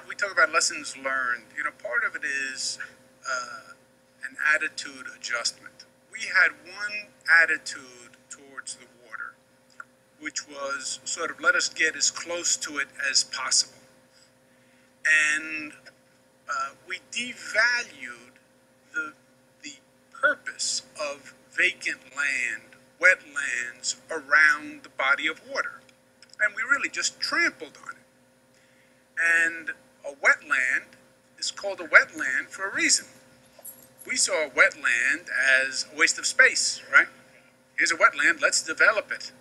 we talk about lessons learned, part of it is an attitude adjustment. We had one attitude towards the water, which was sort of let us get as close to it as possible. And we devalued the purpose of vacant land, wetlands around the body of water. And we really just trampled on it. And a wetland is called a wetland for a reason. We saw a wetland as a waste of space, right? Here's a wetland, let's develop it.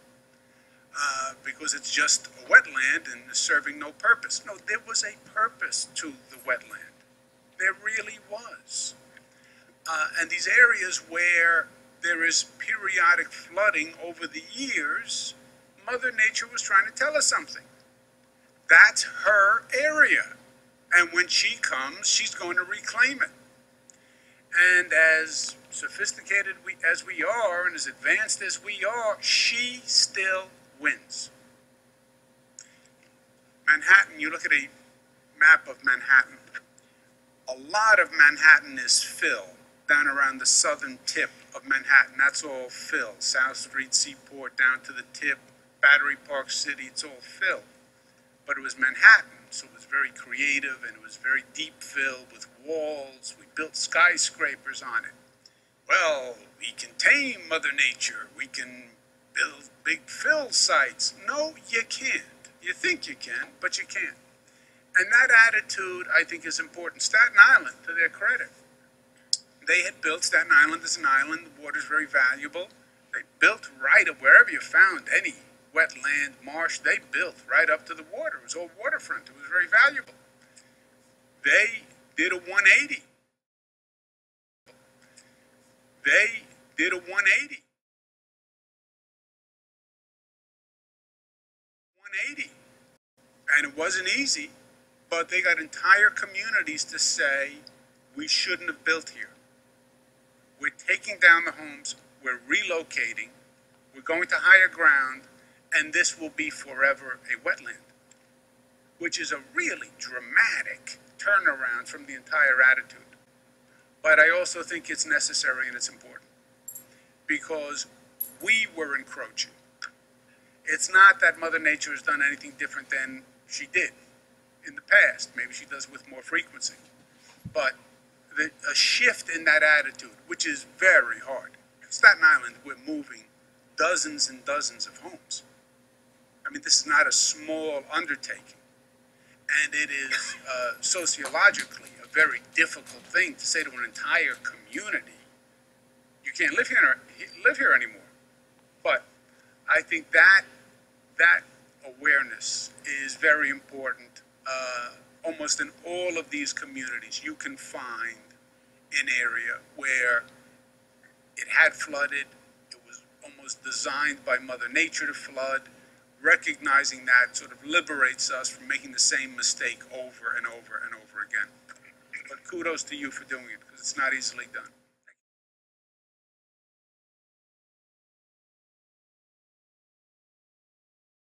Because it's just a wetland and is serving no purpose. No, there was a purpose to the wetland. There really was. And these areas where there is periodic flooding over the years, Mother Nature was trying to tell us something. That's her area. And when she comes, she's going to reclaim it. And as sophisticated as we are and as advanced as we are, she still wins. Manhattan, you look at a map of Manhattan, a lot of Manhattan is fill down around the southern tip of Manhattan. That's all fill. South Street, Seaport, down to the tip, Battery Park City, it's all fill. But it was Manhattan, so it was very creative and it was very deep fill with walls. We built skyscrapers on it. Well, we can tame Mother Nature. We can build big fill sites. No, you can't. You think you can, but you can't. And that attitude, I think, is important. Staten Island, to their credit, they had built, Staten Island as an island, the water's very valuable. They built right up wherever you found any wetland, marsh, they built right up to the water. It was all waterfront. It was very valuable. They did a 180. They did a 180. 180. And it wasn't easy, but they got entire communities to say, we shouldn't have built here. We're taking down the homes, we're relocating, we're going to higher ground, and this will be forever a wetland, which is a really dramatic turnaround from the entire attitude. But I also think it's necessary and it's important, because we were encroaching. It's not that Mother Nature has done anything different than she did in the past. Maybe she does with more frequency. But a shift in that attitude, which is very hard. In Staten Island, we're moving dozens and dozens of homes. I mean, this is not a small undertaking. And it is sociologically a very difficult thing to say to an entire community, you can't live here anymore. But I think that awareness is very important. Almost in all of these communities, you can find an area where it had flooded, it was almost designed by Mother Nature to flood. Recognizing that sort of liberates us from making the same mistake over and over and over again. But kudos to you for doing it, because it's not easily done.